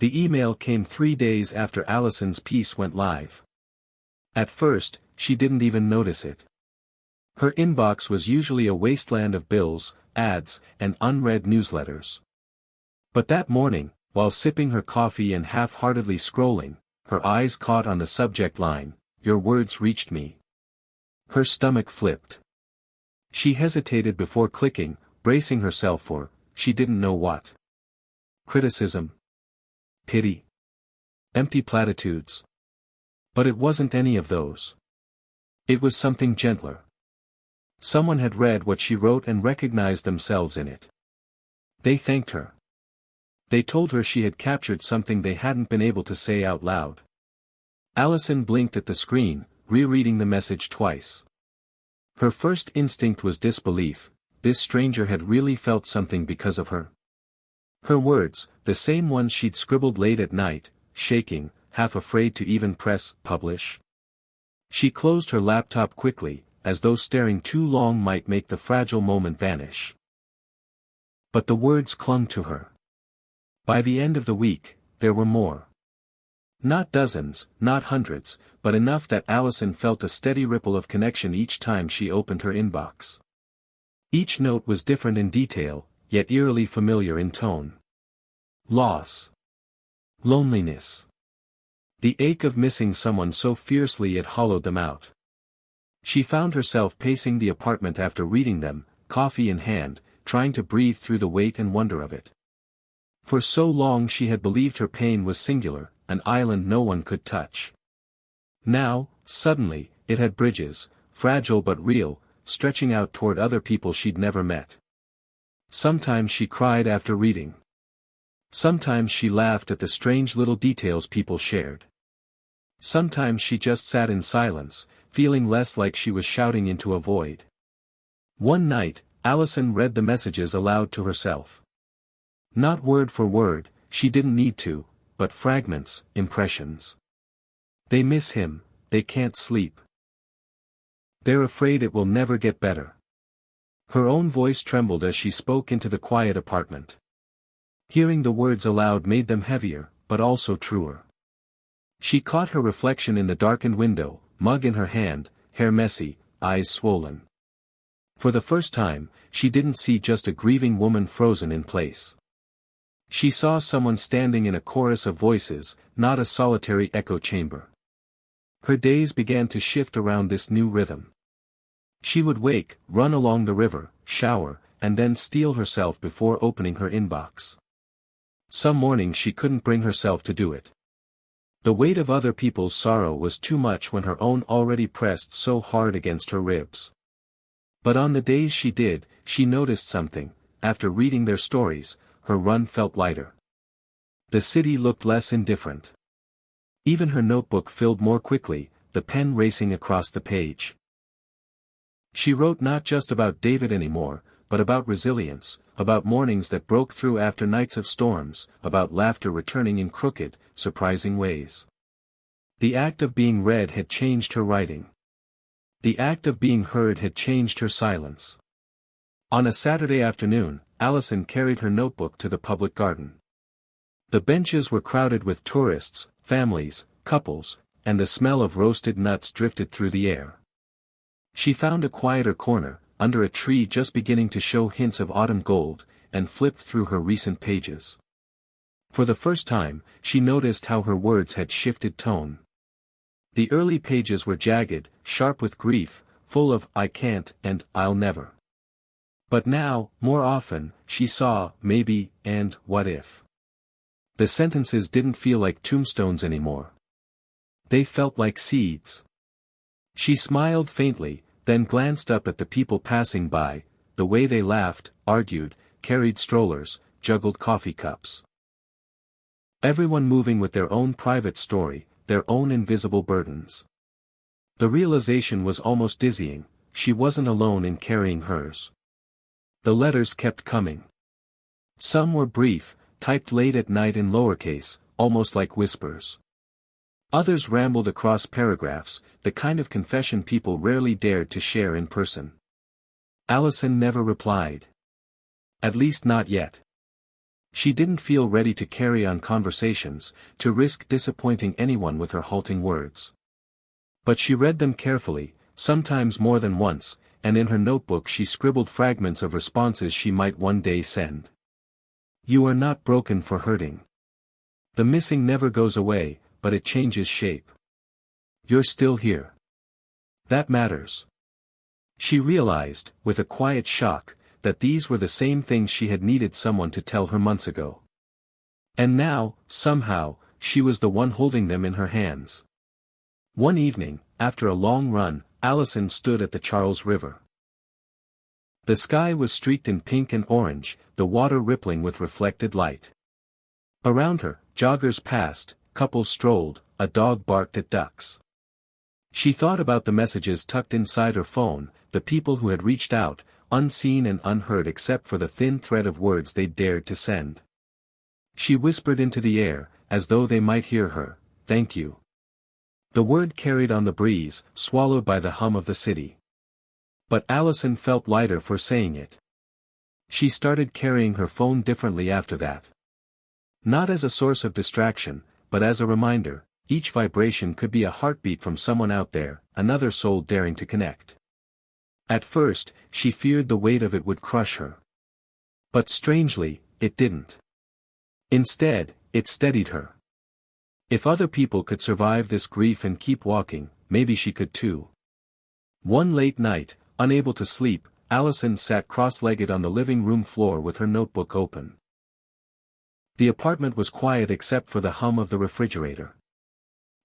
The email came 3 days after Allison's piece went live. At first, she didn't even notice it. Her inbox was usually a wasteland of bills, ads, and unread newsletters. But that morning, while sipping her coffee and half-heartedly scrolling, her eyes caught on the subject line, "Your words reached me." Her stomach flipped. She hesitated before clicking, bracing herself for, she didn't know what. Criticism. Pity. Empty platitudes. But it wasn't any of those. It was something gentler. Someone had read what she wrote and recognized themselves in it. They thanked her. They told her she had captured something they hadn't been able to say out loud. Allison blinked at the screen, rereading the message twice. Her first instinct was disbelief. This stranger had really felt something because of her. Her words, the same ones she'd scribbled late at night, shaking, half afraid to even press publish. She closed her laptop quickly, as though staring too long might make the fragile moment vanish. But the words clung to her. By the end of the week, there were more. Not dozens, not hundreds, but enough that Allison felt a steady ripple of connection each time she opened her inbox. Each note was different in detail, yet eerily familiar in tone. Loss. Loneliness. The ache of missing someone so fiercely it hollowed them out. She found herself pacing the apartment after reading them, coffee in hand, trying to breathe through the weight and wonder of it. For so long she had believed her pain was singular, an island no one could touch. Now, suddenly, it had bridges, fragile but real, stretching out toward other people she'd never met. Sometimes she cried after reading. Sometimes she laughed at the strange little details people shared. Sometimes she just sat in silence, feeling less like she was shouting into a void. One night, Allison read the messages aloud to herself. Not word for word, she didn't need to, but fragments, impressions. They miss him, they can't sleep. They're afraid it will never get better. Her own voice trembled as she spoke into the quiet apartment. Hearing the words aloud made them heavier, but also truer. She caught her reflection in the darkened window, mug in her hand, hair messy, eyes swollen. For the first time, she didn't see just a grieving woman frozen in place. She saw someone standing in a chorus of voices, not a solitary echo chamber. Her days began to shift around this new rhythm. She would wake, run along the river, shower, and then steel herself before opening her inbox. Some mornings she couldn't bring herself to do it. The weight of other people's sorrow was too much when her own already pressed so hard against her ribs. But on the days she did, she noticed something. After reading their stories, her run felt lighter. The city looked less indifferent. Even her notebook filled more quickly, the pen racing across the page. She wrote not just about David anymore, but about resilience, about mornings that broke through after nights of storms, about laughter returning in crooked, surprising ways. The act of being read had changed her writing. The act of being heard had changed her silence. On a Saturday afternoon, Allison carried her notebook to the public garden. The benches were crowded with tourists, families, couples, and the smell of roasted nuts drifted through the air. She found a quieter corner, under a tree just beginning to show hints of autumn gold, and flipped through her recent pages. For the first time, she noticed how her words had shifted tone. The early pages were jagged, sharp with grief, full of "I can't" and "I'll never." But now, more often, she saw "maybe" and "what if." The sentences didn't feel like tombstones anymore. They felt like seeds. She smiled faintly, then glanced up at the people passing by, the way they laughed, argued, carried strollers, juggled coffee cups. Everyone moving with their own private story, their own invisible burdens. The realization was almost dizzying. She wasn't alone in carrying hers. The letters kept coming. Some were brief, typed late at night in lowercase, almost like whispers. Others rambled across paragraphs, the kind of confession people rarely dared to share in person. Allison never replied. At least not yet. She didn't feel ready to carry on conversations, to risk disappointing anyone with her halting words. But she read them carefully, sometimes more than once, and in her notebook she scribbled fragments of responses she might one day send. You are not broken for hurting. The missing never goes away, but it changes shape. You're still here. That matters. She realized, with a quiet shock, that these were the same things she had needed someone to tell her months ago. And now, somehow, she was the one holding them in her hands. One evening, after a long run, Allison stood at the Charles River. The sky was streaked in pink and orange, the water rippling with reflected light. Around her, joggers passed, couples strolled, a dog barked at ducks. She thought about the messages tucked inside her phone, the people who had reached out, unseen and unheard except for the thin thread of words they dared to send. She whispered into the air, as though they might hear her, "Thank you." The word carried on the breeze, swallowed by the hum of the city. But Allison felt lighter for saying it. She started carrying her phone differently after that. Not as a source of distraction, but as a reminder, each vibration could be a heartbeat from someone out there, another soul daring to connect. At first, she feared the weight of it would crush her. But strangely, it didn't. Instead, it steadied her. If other people could survive this grief and keep walking, maybe she could too. One late night, unable to sleep, Allison sat cross-legged on the living room floor with her notebook open. The apartment was quiet except for the hum of the refrigerator.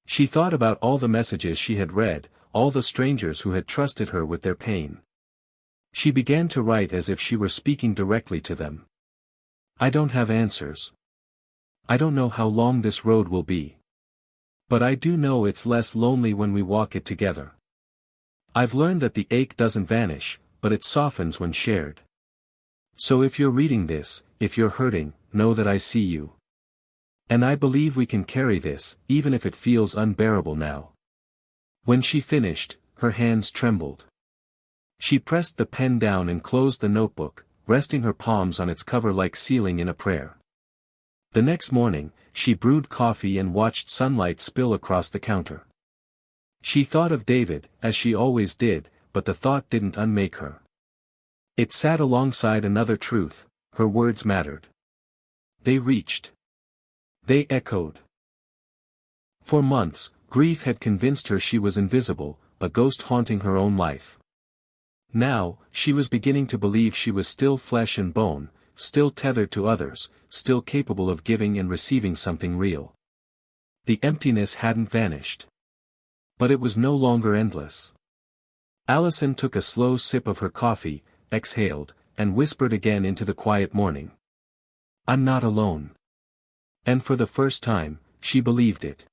She thought about all the messages she had read, all the strangers who had trusted her with their pain. She began to write as if she were speaking directly to them. I don't have answers. I don't know how long this road will be. But I do know it's less lonely when we walk it together. I've learned that the ache doesn't vanish, but it softens when shared. So if you're reading this, if you're hurting, know that I see you. And I believe we can carry this, even if it feels unbearable now. When she finished, her hands trembled. She pressed the pen down and closed the notebook, resting her palms on its cover like sealing in a prayer. The next morning, she brewed coffee and watched sunlight spill across the counter. She thought of David, as she always did, but the thought didn't unmake her. It sat alongside another truth, her words mattered. They reached. They echoed. For months, grief had convinced her she was invisible, a ghost haunting her own life. Now, she was beginning to believe she was still flesh and bone, still tethered to others, still capable of giving and receiving something real. The emptiness hadn't vanished. But it was no longer endless. Allison took a slow sip of her coffee, exhaled, and whispered again into the quiet morning. I'm not alone. And for the first time, she believed it.